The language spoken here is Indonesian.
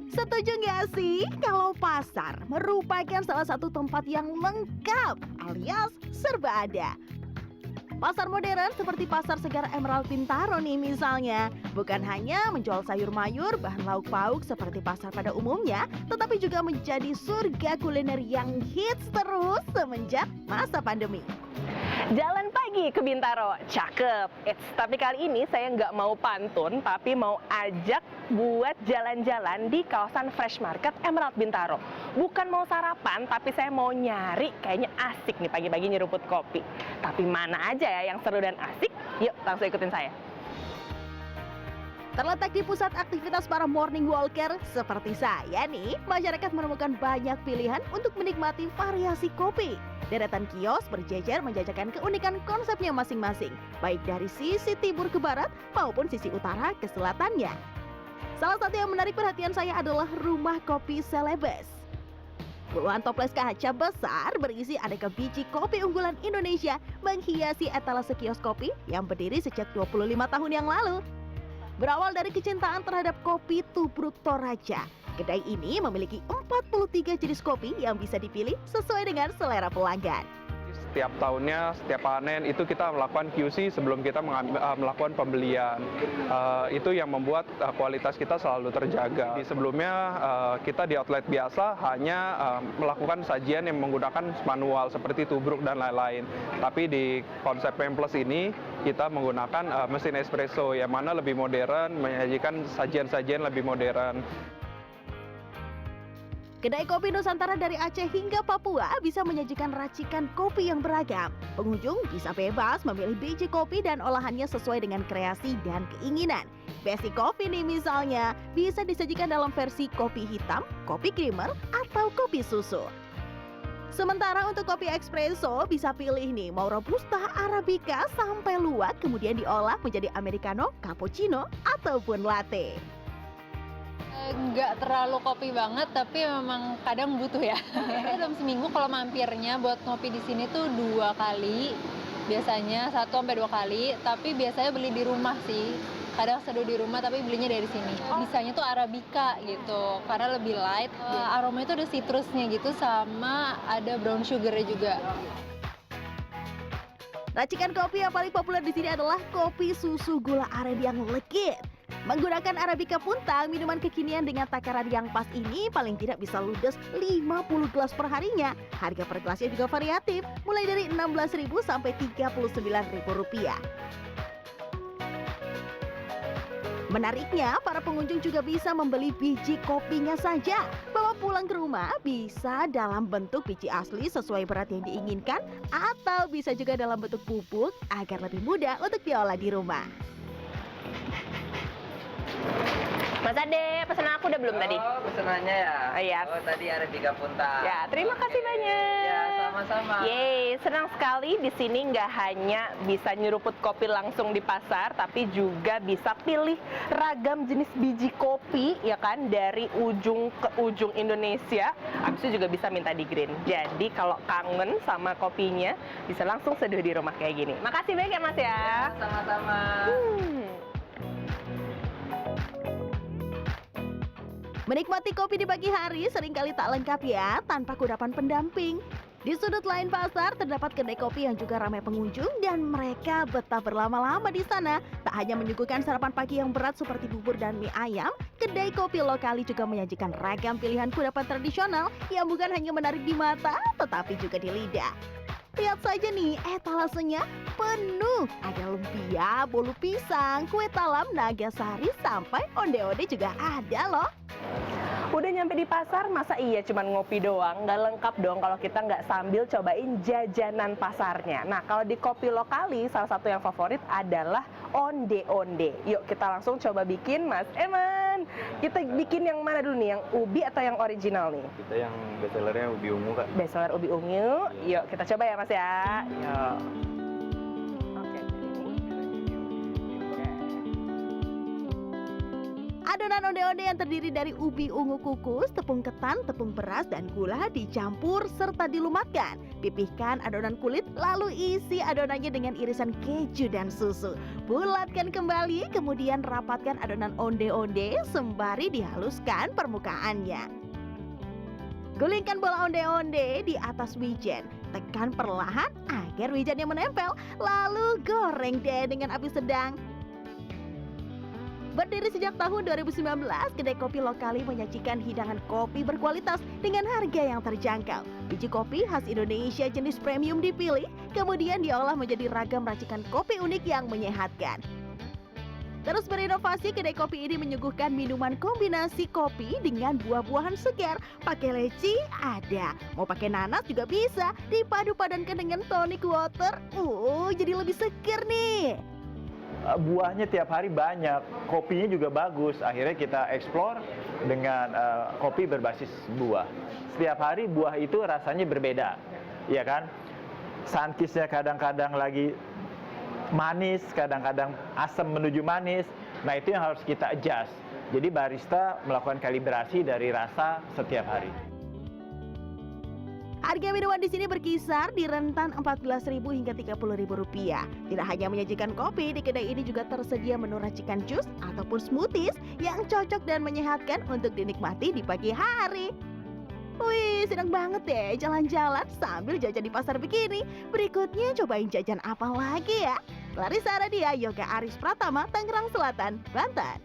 Setuju nggak sih kalau pasar merupakan salah satu tempat yang lengkap alias serba ada? Pasar modern seperti Pasar Segar Emerald Bintaro nih misalnya, bukan hanya menjual sayur mayur, bahan lauk pauk seperti pasar pada umumnya, tetapi juga menjadi surga kuliner yang hits terus semenjak masa pandemi. Jalan pagi ke Bintaro, cakep. Tapi kali ini saya nggak mau pantun, tapi mau ajak buat jalan-jalan di kawasan Fresh Market Emerald Bintaro. Bukan mau sarapan, tapi saya mau nyari kayaknya asik nih pagi-pagi nyeruput kopi. Tapi mana aja ya yang seru dan asik? Yuk langsung ikutin saya. Terletak di pusat aktivitas para morning walker seperti saya nih, masyarakat menemukan banyak pilihan untuk menikmati variasi kopi. Deretan kios berjejer menjajakan keunikan konsepnya masing-masing, baik dari sisi timur ke barat maupun sisi utara ke selatannya. Salah satu yang menarik perhatian saya adalah rumah kopi Celebes. Puluhan toples kaca besar berisi aneka biji kopi unggulan Indonesia menghiasi etalase kios kopi yang berdiri sejak 25 tahun yang lalu. Berawal dari kecintaan terhadap kopi Tubruk Toraja, kedai ini memiliki 43 jenis kopi yang bisa dipilih sesuai dengan selera pelanggan. Setiap tahunnya, setiap panen itu kita melakukan QC sebelum kita melakukan pembelian. Itu yang membuat kualitas kita selalu terjaga. Di sebelumnya kita di outlet biasa hanya melakukan sajian yang menggunakan manual seperti tubruk dan lain-lain. Tapi di konsep Pemples ini kita menggunakan mesin espresso yang mana lebih modern, menyajikan sajian-sajian lebih modern. Kedai kopi Nusantara dari Aceh hingga Papua bisa menyajikan racikan kopi yang beragam. Pengunjung bisa bebas memilih biji kopi dan olahannya sesuai dengan kreasi dan keinginan. Basic kopi nih misalnya, bisa disajikan dalam versi kopi hitam, kopi creamer, atau kopi susu. Sementara untuk kopi espresso bisa pilih nih mau robusta, arabica, sampai luwak kemudian diolah menjadi americano, cappuccino, ataupun latte. Nggak terlalu kopi banget, tapi memang kadang butuh ya. Dalam seminggu kalau mampirnya buat ngopi di sini tuh 2 kali, biasanya 1-2 kali. Tapi biasanya beli di rumah sih. Kadang seduh di rumah tapi belinya dari sini. Bisanya tuh arabica gitu, karena lebih light. Aromanya tuh ada citrusnya gitu, sama ada brown sugarnya juga. Racikan kopi yang paling populer di sini adalah kopi susu gula aren yang legit. Menggunakan arabica puntang, minuman kekinian dengan takaran yang pas ini paling tidak bisa ludes 50 gelas per harinya. Harga per gelasnya juga variatif, mulai dari Rp16.000 sampai Rp39.000. Menariknya, para pengunjung juga bisa membeli biji kopinya saja. Bawa pulang ke rumah bisa dalam bentuk biji asli sesuai berat yang diinginkan, atau bisa juga dalam bentuk bubuk agar lebih mudah untuk diolah di rumah. Mas Ade, pesanan aku udah belum tadi? Oh, pesanannya ya? Iya. Oh, tadi arabica puntang. Ya, terima kasih banyak. Ya, sama-sama. Yeay, senang sekali di sini nggak hanya bisa nyeruput kopi langsung di pasar, tapi juga bisa pilih ragam jenis biji kopi, ya kan, dari ujung ke ujung Indonesia. Habis itu juga bisa minta di green. Jadi kalau kangen sama kopinya, bisa langsung seduh di rumah kayak gini. Makasih banyak ya, Mas ya. Ya, sama-sama. Menikmati kopi di pagi hari seringkali tak lengkap ya tanpa kudapan pendamping. Di sudut lain pasar terdapat kedai kopi yang juga ramai pengunjung dan mereka betah berlama-lama di sana. Tak hanya menyuguhkan sarapan pagi yang berat seperti bubur dan mie ayam, kedai kopi lokali juga menyajikan ragam pilihan kudapan tradisional yang bukan hanya menarik di mata tetapi juga di lidah. Lihat saja nih, etalasenya penuh. Ada lumpia, bolu pisang, kue talam, naga sari, sampai onde-onde juga ada loh. Udah nyampe di pasar, masa iya cuman ngopi doang? Nggak lengkap dong kalau kita nggak sambil cobain jajanan pasarnya. Nah, kalau di kopi lokali, salah satu yang favorit adalah onde-onde. Yuk kita langsung coba bikin, Mas Eman. Kita bikin yang mana dulu nih? Yang ubi atau yang original nih? Kita yang bestsellernya ubi ungu, Kak. Bestseller ubi ungu. Yuk kita coba ya, Mas ya. Yuk. Oke, ini. Adonan onde-onde yang terdiri dari ubi ungu kukus, tepung ketan, tepung beras, dan gula dicampur serta dilumatkan. Pipihkan adonan kulit, lalu isi adonannya dengan irisan keju dan susu. Bulatkan kembali, kemudian rapatkan adonan onde-onde sembari dihaluskan permukaannya. Gulingkan bola onde-onde di atas wijen. Tekan perlahan agar wijennya menempel, lalu goreng deh dengan api sedang. Berdiri sejak tahun 2019, kedai kopi Lokali menyajikan hidangan kopi berkualitas dengan harga yang terjangkau. Biji kopi khas Indonesia jenis premium dipilih, kemudian diolah menjadi ragam racikan kopi unik yang menyehatkan. Terus berinovasi, kedai kopi ini menyuguhkan minuman kombinasi kopi dengan buah-buahan segar. Pakai leci ada, mau pakai nanas juga bisa, dipadu-padankan dengan tonic water. Jadi lebih seger nih. Buahnya tiap hari banyak, kopinya juga bagus. Akhirnya kita explore dengan kopi berbasis buah. Setiap hari buah itu rasanya berbeda, ya kan? Sunkissnya kadang-kadang lagi manis, kadang-kadang asam menuju manis. Nah itu yang harus kita adjust. Jadi barista melakukan kalibrasi dari rasa setiap hari. Harga minuman di sini berkisar di rentan Rp14.000 hingga Rp30.000. Tidak hanya menyajikan kopi, di kedai ini juga tersedia menu racikan jus ataupun smoothies yang cocok dan menyehatkan untuk dinikmati di pagi hari. Wih, senang banget deh jalan-jalan sambil jajan di pasar begini. Berikutnya cobain jajan apa lagi ya? Larissa Aradia, Yoga Aris Pratama, Tangerang Selatan, Banten.